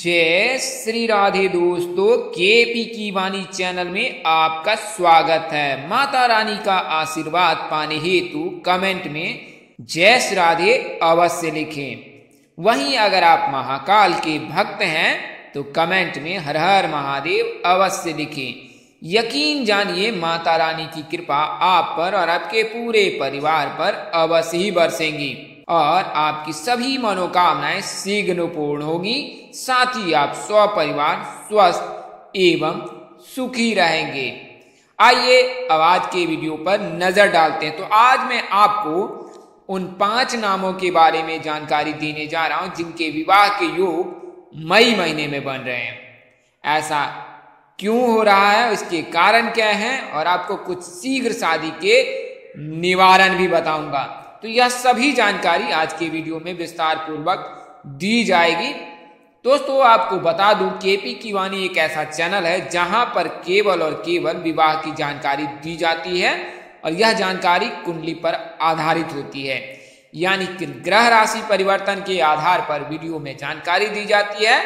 जय श्री राधे दोस्तों, केपी की वाणी चैनल में आपका स्वागत है। माता रानी का आशीर्वाद पाने हेतु कमेंट में जय श्री राधे अवश्य लिखें। वहीं अगर आप महाकाल के भक्त हैं तो कमेंट में हर हर महादेव अवश्य लिखें। यकीन जानिए माता रानी की कृपा आप पर और आपके पूरे परिवार पर अवश्य ही बरसेंगी और आपकी सभी मनोकामनाएं शीघ्र पूर्ण होगी। साथ ही आप सपरिवार स्वस्थ एवं सुखी रहेंगे। आइए अब आज के वीडियो पर नजर डालते हैं। तो आज मैं आपको उन 5 नामों के बारे में जानकारी देने जा रहा हूं जिनके विवाह के योग मई महीने में बन रहे हैं। ऐसा क्यों हो रहा है, इसके कारण क्या है और आपको कुछ शीघ्र शादी के निवारण भी बताऊंगा। तो यह सभी जानकारी आज के वीडियो में विस्तार पूर्वक दी जाएगी। दोस्तों आपको बता दूं, केपी की वाणी एक ऐसा चैनल है जहां पर केवल और केवल विवाह की जानकारी दी जाती है और यह जानकारी कुंडली पर आधारित होती है। यानी कि ग्रह राशि परिवर्तन के आधार पर वीडियो में जानकारी दी जाती है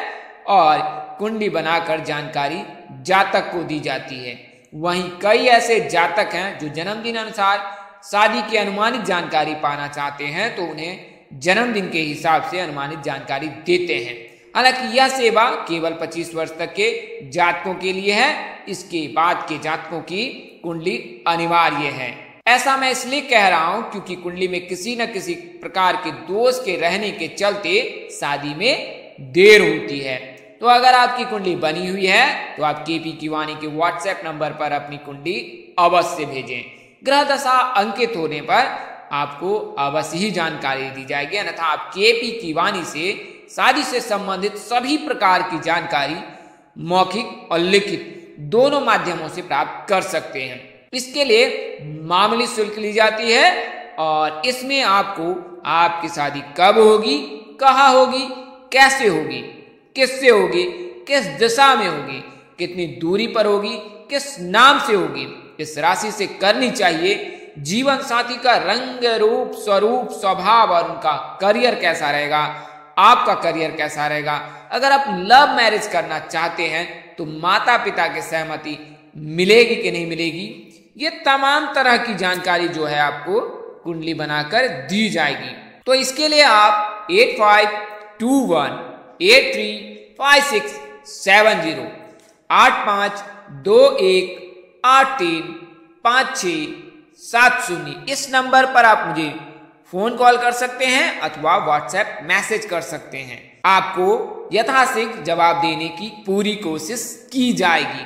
और कुंडली बनाकर जानकारी जातक को दी जाती है। वहीं कई ऐसे जातक हैं जो जन्मदिन अनुसार शादी की अनुमानित जानकारी पाना चाहते हैं तो उन्हें जन्मदिन के हिसाब से अनुमानित जानकारी देते हैं। हालांकि यह सेवा केवल 25 वर्ष तक के जातकों के लिए है। इसके बाद के जातकों की कुंडली अनिवार्य है। ऐसा मैं इसलिए कह रहा हूं क्योंकि कुंडली में किसी न किसी प्रकार के दोष के रहने के चलते शादी में देर होती है। तो अगर आपकी कुंडली बनी हुई है तो आप केपी की वाणी के व्हाट्सएप नंबर पर अपनी कुंडली अवश्य भेजें। ग्रह दशा अंकित होने पर आपको अवश्य ही जानकारी दी जाएगी, अन्यथा आप केपी की वाणी से शादी से संबंधित सभी प्रकार की जानकारी मौखिक और लिखित दोनों माध्यमों से प्राप्त कर सकते हैं। इसके लिए मामूली शुल्क ली जाती है और इसमें आपको आपकी शादी कब होगी, कहाँ होगी, कैसे होगी, किससे होगी, किस दिशा में होगी, कितनी दूरी पर होगी, किस नाम से होगी, किस राशि से करनी चाहिए, जीवन साथी का रंग रूप स्वरूप स्वभाव और उनका करियर कैसा रहेगा, आपका करियर कैसा रहेगा, अगर आप लव मैरिज करना चाहते हैं तो माता पिता की सहमति मिलेगी कि नहीं मिलेगी, ये तमाम तरह की जानकारी जो है आपको कुंडली बनाकर दी जाएगी। तो इसके लिए आप 8521835670 8521835670 इस नंबर पर आप मुझे फोन कॉल कर सकते हैं अथवा व्हाट्सएप मैसेज कर सकते हैं। आपको यथाशीघ्र जवाब देने की पूरी कोशिश की जाएगी।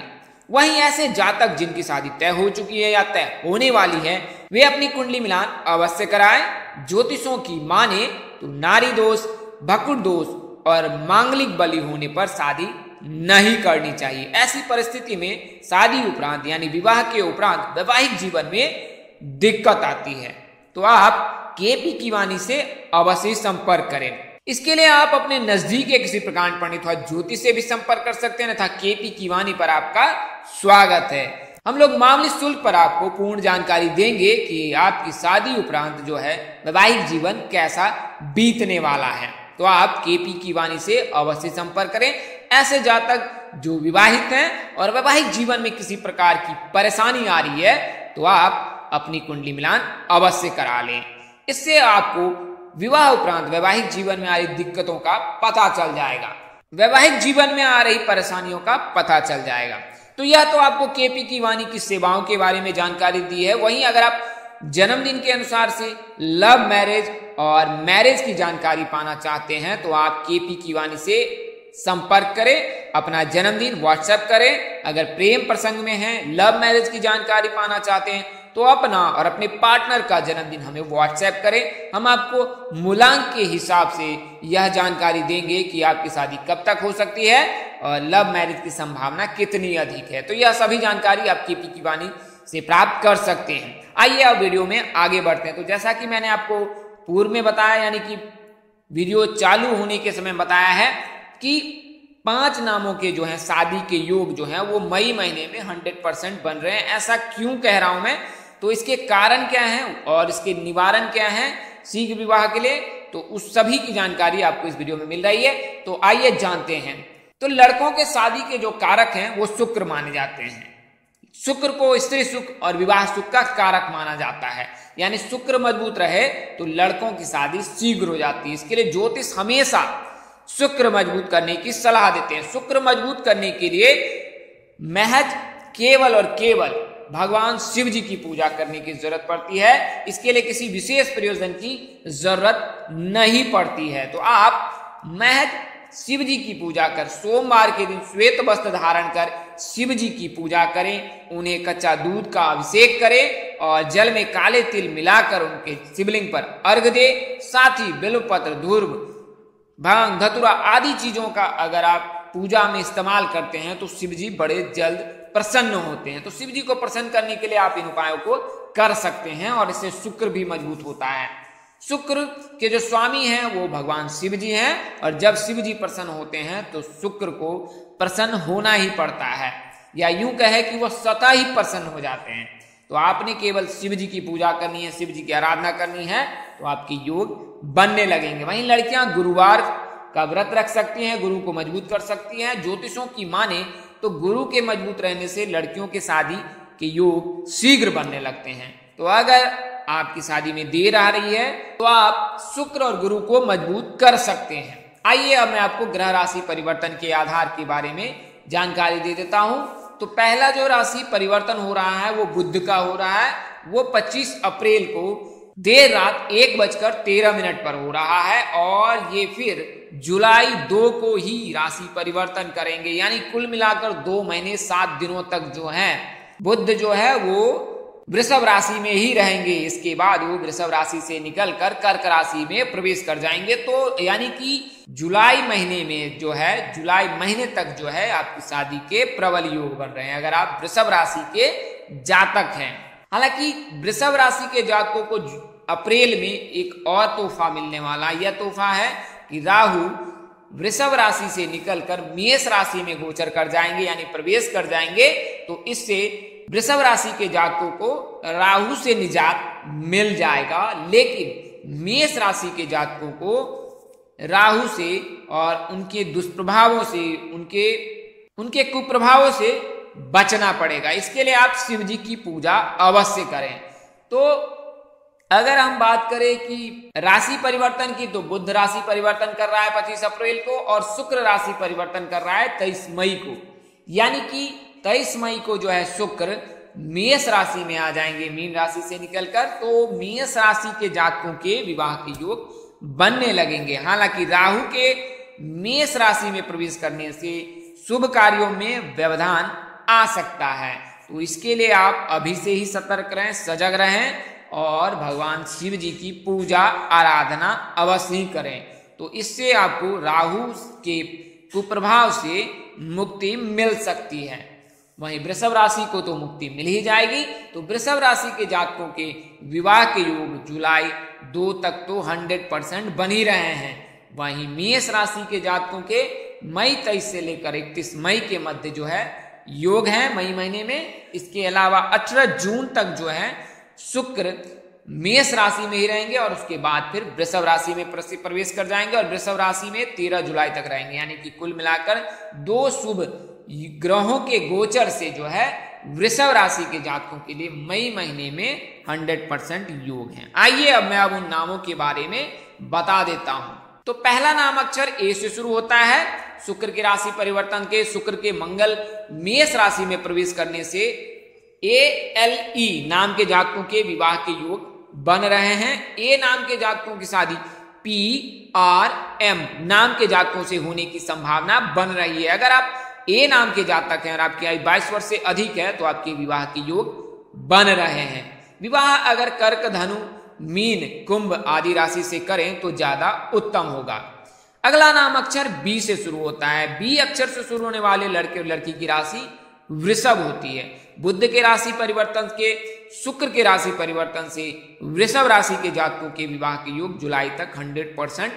वहीं ऐसे जातक जिनकी शादी तय हो चुकी है या तय होने वाली है वे अपनी कुंडली मिलान अवश्य कराएं। ज्योतिषों की माने तो नारी दोष, भकुर दोष और मांगलिक बलि होने पर शादी नहीं करनी चाहिए। ऐसी परिस्थिति में शादी उपरांत यानी विवाह के उपरांत वैवाहिक जीवन में दिक्कत आती है। तो आप केपी की वाणी से अवश्य संपर्क करें। इसके लिए आप अपने नजदीक के किसी प्रकांड पंडित अथवा ज्योतिष से भी संपर्क कर सकते हैं, तथा केपी की वाणी पर आपका स्वागत है। हम लोग मामूली शुल्क पर आपको पूर्ण जानकारी देंगे कि आपकी शादी उपरांत जो है वैवाहिक जीवन कैसा बीतने वाला है। तो आप केपी की वाणी से अवश्य संपर्क करें। ऐसे जातक जो विवाहित हैं और वैवाहिक जीवन में किसी प्रकार की परेशानी आ रही है तो आप अपनी कुंडली मिलान अवश्य करा लें। इससे आपको विवाह उपरांत वैवाहिक जीवन में आ रही दिक्कतों का पता चल जाएगा, वैवाहिक जीवन में आ रही परेशानियों का पता चल जाएगा। तो यह तो आपको केपी की वाणी की सेवाओं के बारे में जानकारी दी है। वहीं अगर आप जन्मदिन के अनुसार से लव मैरिज और मैरिज की जानकारी पाना चाहते हैं तो आप केपी की वाणी से संपर्क करें, अपना जन्मदिन व्हाट्सएप करें। अगर प्रेम प्रसंग में है, लव मैरिज की जानकारी पाना चाहते हैं तो अपना और अपने पार्टनर का जन्मदिन हमें व्हाट्सएप करें। हम आपको मूलांक के हिसाब से यह जानकारी देंगे कि आपकी शादी कब तक हो सकती है और लव मैरिज की संभावना कितनी अधिक है। तो यह सभी जानकारी आप केपी की वाणी से प्राप्त कर सकते हैं। आइए अब वीडियो में आगे बढ़ते हैं। तो जैसा कि मैंने आपको पूर्व में बताया, यानी कि वीडियो चालू होने के समय बताया है कि 5 नामों के जो है शादी के योग जो है वो मई महीने में 100% बन रहे हैं। ऐसा क्यों कह रहा हूं मैं, तो इसके कारण क्या है और इसके निवारण क्या है शीघ्र विवाह के लिए, तो उस सभी की जानकारी आपको इस वीडियो में मिल रही है। तो आइए जानते हैं। तो लड़कों के शादी के जो कारक हैं वो शुक्र माने जाते हैं। शुक्र को स्त्री सुख और विवाह सुख का कारक माना जाता है, यानी शुक्र मजबूत रहे तो लड़कों की शादी शीघ्र हो जाती है। इसके लिए ज्योतिष हमेशा शुक्र मजबूत करने की सलाह देते हैं। शुक्र मजबूत करने के लिए महज केवल और केवल भगवान शिव जी की पूजा करने की जरूरत पड़ती है। इसके लिए किसी विशेष प्रयोजन की जरूरत नहीं पड़ती है। तो आप महज शिव जी की पूजा कर, सोमवार के दिन श्वेत वस्त्र धारण कर शिव जी की पूजा करें, उन्हें कच्चा दूध का अभिषेक करें और जल में काले तिल मिलाकर उनके शिवलिंग पर अर्घ दे। साथ ही बिल्वपत्र, धूर्व, भांग, धतूरा आदि चीजों का अगर आप पूजा में इस्तेमाल करते हैं तो शिव जी बड़े जल्द प्रसन्न होते हैं। तो शिव जी को प्रसन्न करने के लिए आप इन उपायों को कर सकते हैं और इससे शुक्र भी मजबूत होता है। शुक्र के जो स्वामी हैं वो भगवान शिव जी हैं और जब शिव जी प्रसन्न होते हैं तो शुक्र को प्रसन्न होना ही पड़ता है, या यूं कहे कि वो स्वतः ही प्रसन्न हो जाते हैं। तो आपने केवल शिव जी की पूजा करनी है, शिव जी की आराधना करनी है, तो आपके योग बनने लगेंगे। वहीं लड़कियां गुरुवार का व्रत रख सकती हैं, गुरु को मजबूत कर सकती हैं। ज्योतिषों की माने तो गुरु के मजबूत रहने से लड़कियों के शादी के योग शीघ्र बनने लगते हैं। तो अगर आपकी शादी में देर आ रही है तो आप शुक्र और गुरु को मजबूत कर सकते हैं। आइए अब मैं आपको ग्रह राशि परिवर्तन के आधार के बारे में जानकारी दे देता हूं। तो पहला जो राशि परिवर्तन हो रहा है वो बुध का हो रहा है। वो 25 अप्रैल को देर रात 1:13 पर हो रहा है और ये फिर जुलाई 2 को ही राशि परिवर्तन करेंगे, यानी कुल मिलाकर 2 महीने 7 दिनों तक जो है बुध जो है वो वृषभ राशि में ही रहेंगे। इसके बाद वो वृषभ राशि से निकलकर कर्क राशि में प्रवेश कर जाएंगे। तो यानी कि जुलाई महीने में जो है, जुलाई महीने तक जो है आपकी शादी के प्रबल योग बन रहे हैं अगर आप वृषभ राशि के जातक हैं। हालांकि वृषभ राशि के जातकों को अप्रैल में एक और तोहफा मिलने वाला, यह तोहफा है कि राहु वृषभ राशि से निकलकर मेष राशि में गोचर कर जाएंगे, यानी प्रवेश कर जाएंगे। तो इससे वृषभ राशि के जातकों को राहु से निजात मिल जाएगा, लेकिन मेष राशि के जातकों को राहु से और उनके दुष्प्रभावों से, उनके कुप्रभावों से बचना पड़ेगा। इसके लिए आप शिव जी की पूजा अवश्य करें। तो अगर हम बात करें कि राशि परिवर्तन की, तो बुध राशि परिवर्तन कर रहा है 25 अप्रैल को और शुक्र राशि परिवर्तन कर रहा है 23 मई को, यानी कि 23 मई को जो है शुक्र मेष राशि में आ जाएंगे मीन राशि से निकलकर। तो मेष राशि के जातकों के विवाह के योग बनने लगेंगे। हालांकि राहु के मेष राशि में प्रवेश करने से शुभ कार्यों में व्यवधान आ सकता है। तो इसके लिए आप अभी से ही सतर्क रहें, सजग रहें और भगवान शिव जी की पूजा आराधना अवश्य ही करें। तो इससे आपको राहु के कुप्रभाव से मुक्ति मिल सकती है। वहीं वृषभ राशि को तो मुक्ति मिल ही जाएगी। तो वृषभ राशि के जातकों के विवाह के योग जुलाई 2 तक तो 100% बन ही रहे हैं। वहीं मेष राशि के जातकों के मई 23 से लेकर 31 मई के मध्य जो है योग है मई महीने में। इसके अलावा 18 जून तक जो है शुक्र मेष राशि में ही रहेंगे और उसके बाद फिर वृषभ राशि में प्रवेश कर जाएंगे और वृषभ राशि में 13 जुलाई तक रहेंगे। यानी कि कुल मिलाकर 2 शुभ ग्रहों के गोचर से जो है वृषभ राशि के जातकों के लिए मई महीने में 100% योग है। आइए अब मैं अब उन नामों के बारे में बता देता हूं। तो पहला नाम अक्षर ए से शुरू होता है। शुक्र की राशि परिवर्तन के, शुक्र के मंगल मेष राशि में प्रवेश करने से ALE नाम के जातकों के विवाह के योग बन रहे हैं। ए नाम के जातकों की शादी PRM नाम के जातकों से होने की संभावना बन रही है। अगर आप ए नाम के जातक हैं और आपकी आयु 22 वर्ष से अधिक है तो आपके विवाह के योग बन रहे हैं। विवाह अगर कर्क, धनु, मीन, कुंभ आदि राशि से करें तो ज्यादा उत्तम होगा। अगला नाम अक्षर बी से शुरू होता है। बी अक्षर से शुरू होने वाले लड़के और लड़की की राशि वृषभ होती है। बुध के राशि परिवर्तन के, शुक्र के राशि परिवर्तन से वृषभ राशि के जातकों के विवाह के योग जुलाई तक 100%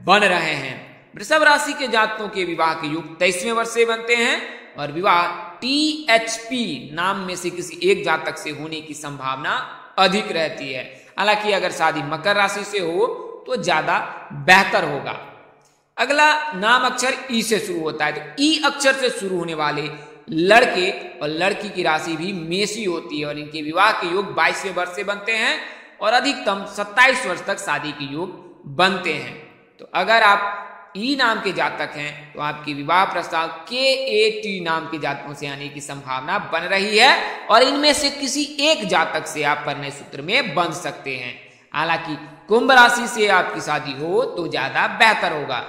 बन रहे हैं। वृषभ राशि के जातकों के विवाह के योग 23वें वर्ष से बनते हैं और विवाह THP नाम में से किसी एक जातक से होने की संभावना अधिक रहती है। हालांकि अगर शादी मकर राशि से हो तो ज्यादा बेहतर होगा। अगला नाम अक्षर ई से शुरू होता है, तो ई अक्षर से शुरू होने वाले लड़के और लड़की की राशि भी मेषी होती है और इनके विवाह के योग 22वें वर्ष से बनते हैं और अधिकतम 27 वर्ष तक शादी के योग बनते हैं। तो अगर आप ई नाम के जातक हैं तो आपकी विवाह प्रस्ताव KAT नाम के जातकों से आने की संभावना बन रही है और इनमें से किसी एक जातक से आप परिणय सूत्र में बंध सकते हैं। हालांकि कुंभ राशि से आपकी शादी हो तो ज्यादा बेहतर होगा।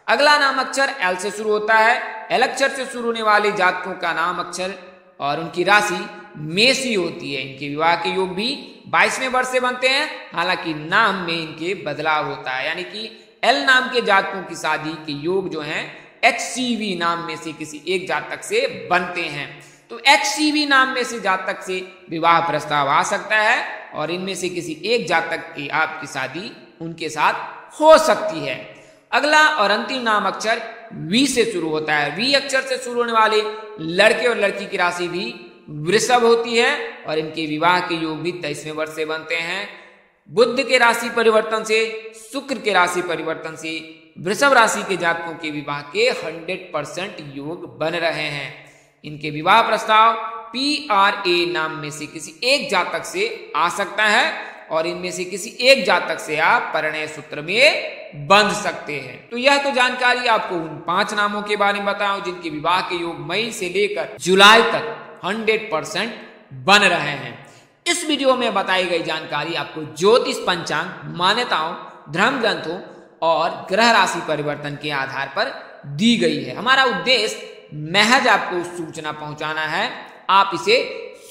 अगला नाम अक्षर L से शुरू होता है। L अक्षर से शुरू होने वाले जातकों का नाम अक्षर और उनकी राशि मेषी होती है। इनके विवाह के योग भी 22वें वर्ष से बनते हैं। हालांकि नाम में इनके बदलाव होता है, यानी कि L नाम के जातकों की शादी के योग जो हैं HCV नाम में से किसी एक जातक से बनते हैं। तो HCV नाम में से जातक से विवाह प्रस्ताव आ सकता है और इनमें से किसी एक जातक की आपकी शादी उनके साथ हो सकती है। अगला और अंतिम नाम अक्षर V से शुरू होता है। V अक्षर से शुरू होने वाले लड़के और लड़की की राशि भी वृषभ होती है और इनके विवाह के योग भी 23वें वर्ष से बनते हैं। बुध के राशि परिवर्तन से, शुक्र के राशि परिवर्तन से वृषभ राशि के जातकों के विवाह के 100% योग बन रहे हैं। इनके विवाह प्रस्ताव PRA नाम में से किसी एक जातक से आ सकता है और इनमें से किसी एक जातक से आप परिणय सूत्र में बंध सकते हैं। तो यह तो जानकारी आपको उन 5 नामों के बारे में बताऊं जिनके विवाह के योग मई से लेकर जुलाई तक 100% बन रहे हैं। इस वीडियो में बताई गई जानकारी आपको ज्योतिष पंचांग, मान्यताओं, धर्म ग्रंथों और ग्रह राशि परिवर्तन के आधार पर दी गई है। हमारा उद्देश्य महज आपको सूचना पहुंचाना है, आप इसे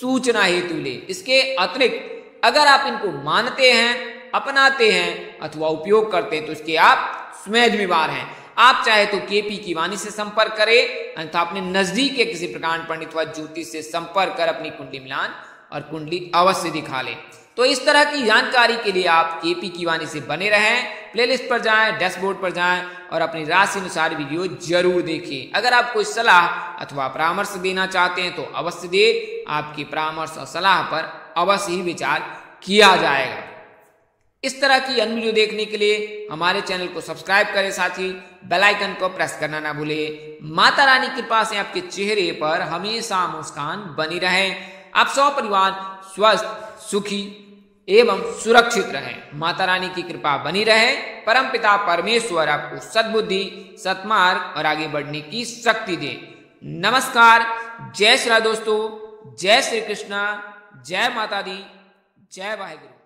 सूचना हेतु ले। इसके अतिरिक्त अगर आप इनको मानते हैं, अपनाते हैं अथवा उपयोग करते हैं तो इसके आप स्वयं जिम्मेवार हैं। आप चाहे तो KP की वाणी से संपर्क करें अन्यथा अपने नजदीक के किसी प्रकांड पंडित व ज्योतिष से संपर्क कर अपनी कुंडली मिलान और कुंडली अवश्य दिखा लें। तो इस तरह की जानकारी के लिए आप KP की वाणी से बने रहें। प्लेलिस्ट पर जाएं, डैशबोर्ड पर जाएं और अपनी राशि अनुसार वीडियो जरूर देखें। अगर आप कोई सलाह अथवा परामर्श देना चाहते हैं तो अवश्य दें। आपकी परामर्श और सलाह पर अवश्य ही विचार किया जाएगा। इस तरह की अन्य वीडियो देखने के लिए हमारे चैनल को सब्सक्राइब करें, साथ ही बेल आइकन को प्रेस करना ना भूलें। माता रानी की कृपा से आपके चेहरे पर हमेशा मुस्कान बनी रहे, आप सौ परिवार स्वस्थ, सुखी एवं सुरक्षित रहें। माता रानी की कृपा बनी रहे। परमपिता परमेश्वर आपको सद्बुद्धि, सत्मार्ग और आगे बढ़ने की शक्ति दे। नमस्कार, जय श्री राम दोस्तों, जय श्री कृष्णा, जय माता दी, जय वाहिगुरु।